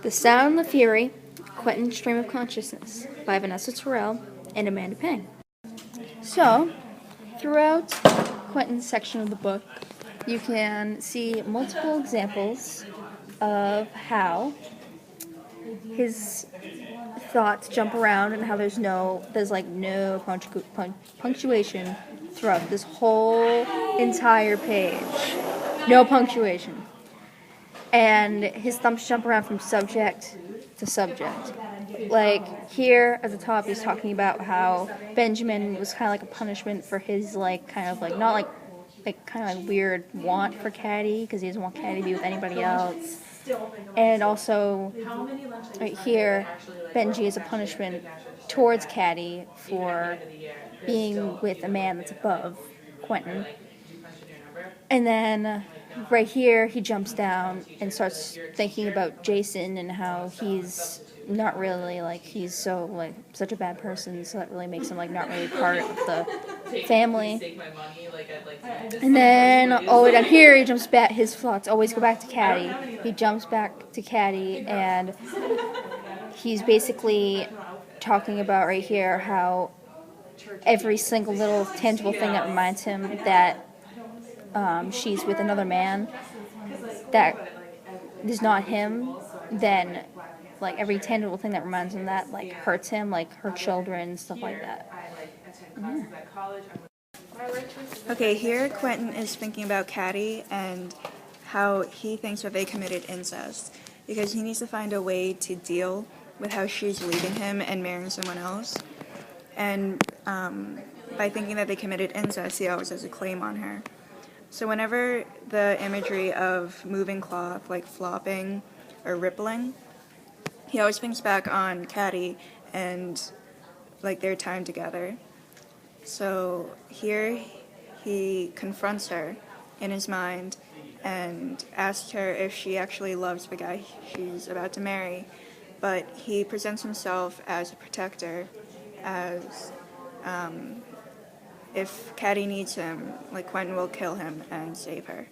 The Sound and the Fury, Quentin's Stream of Consciousness by Vanessa T and Amanda P. So, throughout Quentin's section of the book, you can see multiple examples of how his thoughts jump around and how there's no punctuation throughout this whole entire page. No punctuation. And his thoughts jump around from subject to subject. Like, here at the top, he's talking about how Benjamin was kind of like a punishment for his, weird want for Caddy, because he doesn't want Caddy to be with anybody else. And also, right here, Benji is a punishment towards Caddy for being with a man that's above Quentin. And then, right here, he jumps down and starts thinking about Jason and how he's not really, he's so, such a bad person, so that really makes him, not really part of the family. And then, all the way down here, he jumps back, his thoughts always go back to Caddy. He jumps back to Caddy, and he's basically talking about right here how every single little tangible thing that reminds him that she's with another man that is not him, then every tangible thing that reminds him that hurts him, like her children, stuff like that. Yeah. Okay, here Quentin is thinking about Caddy and how he thinks that they committed incest because he needs to find a way to deal with how she's leaving him and marrying someone else. And by thinking that they committed incest, he always has a claim on her. So whenever the imagery of moving cloth, like flopping or rippling, he always thinks back on Caddy and their time together. So here he confronts her in his mind and asks her if she actually loves the guy she's about to marry, but he presents himself as a protector, as if Caddy needs him, Quentin will kill him and save her.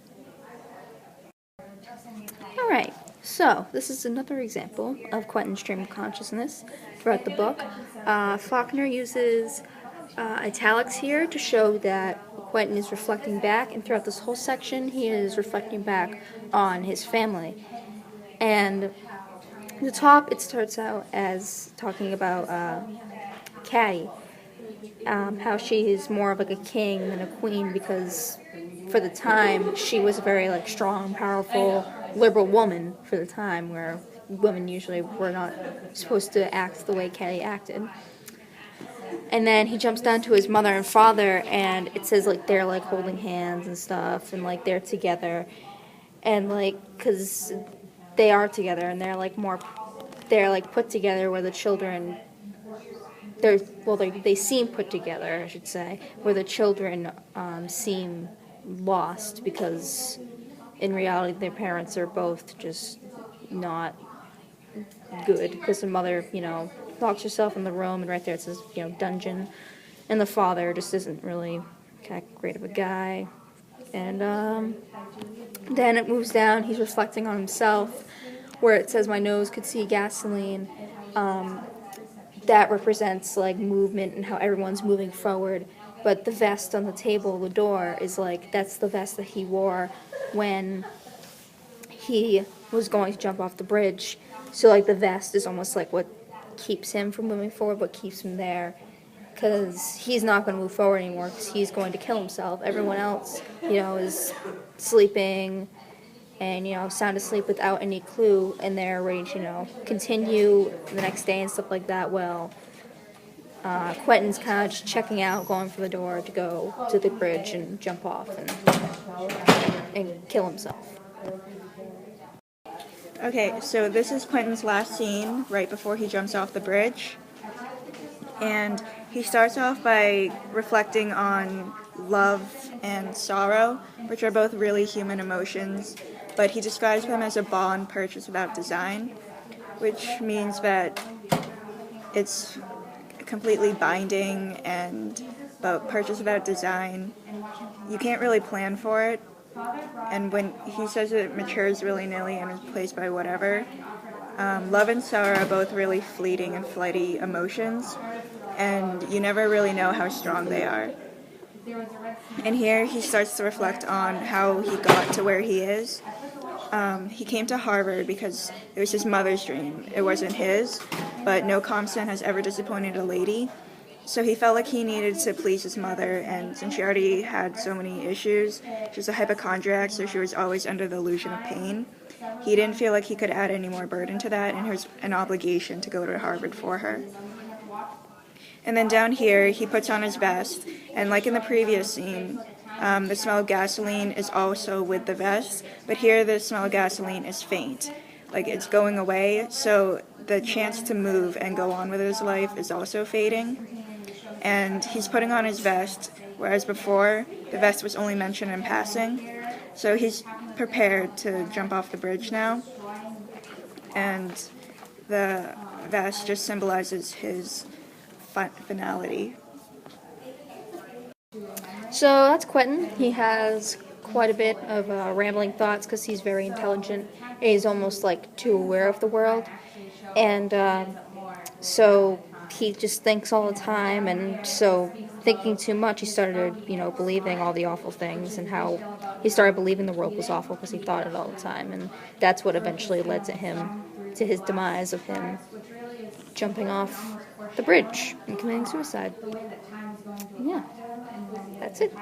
Alright, so this is another example of Quentin's stream of consciousness throughout the book. Faulkner uses italics here to show that Quentin is reflecting back, and throughout this whole section he is reflecting back on his family. And at the top it starts out as talking about Caddy, how she is more of a king than a queen because for the time she was a very strong, powerful, liberal woman for the time, where women usually were not supposed to act the way Caddy acted. And then he jumps down to his mother and father, and it says they're holding hands and stuff, and they're together, and because they are together, and they're put together where the children. They seem put together, I should say, where the children seem lost because in reality their parents are both just not good, because the mother, locks herself in the room, and right there it says, dungeon, and the father just isn't really that great of a guy. And then it moves down, he's reflecting on himself, where it says, my nose could see gasoline. That represents movement and how everyone's moving forward, but the vest on the table, the door, is that's the vest that he wore when he was going to jump off the bridge. So the vest is almost what keeps him from moving forward, what keeps him there, because he's not going to move forward anymore because he's going to kill himself. Everyone else, is sleeping and, sound asleep without any clue, and they're ready to, continue the next day and stuff like that. Well, Quentin's kind of just checking out, going for the door to go to the bridge and jump off and kill himself. Okay, so this is Quentin's last scene right before he jumps off the bridge. And he starts off by reflecting on love and sorrow, which are both really human emotions, but he describes them as a bond purchased without design, which means that it's completely binding and about purchase without design. You can't really plan for it, and when he says it matures willy-nilly and is replaced by whatever, Love and sorrow are both really fleeting and flighty emotions, and you never really know how strong they are. And here he starts to reflect on how he got to where he is. He came to Harvard because it was his mother's dream. It wasn't his, but no Compton has ever disappointed a lady. So he felt like he needed to please his mother, and since she already had so many issues, she was a hypochondriac, so she was always under the illusion of pain. He didn't feel like he could add any more burden to that, and it was an obligation to go to Harvard for her. And then down here, he puts on his vest, and like in the previous scene, the smell of gasoline is also with the vest, but here the smell of gasoline is faint. Like it's going away, so the chance to move and go on with his life is also fading. And he's putting on his vest, whereas before, the vest was only mentioned in passing. So he's prepared to jump off the bridge now, and the vest just symbolizes his finality. So that's Quentin. He has quite a bit of rambling thoughts because he's very intelligent. And he's almost like too aware of the world. And so he just thinks all the time. And so thinking too much, he started, believing all the awful things and how he started believing the world was awful because he thought it all the time. And that's what eventually led to his demise of him jumping off the bridge and committing suicide. Yeah, that's it.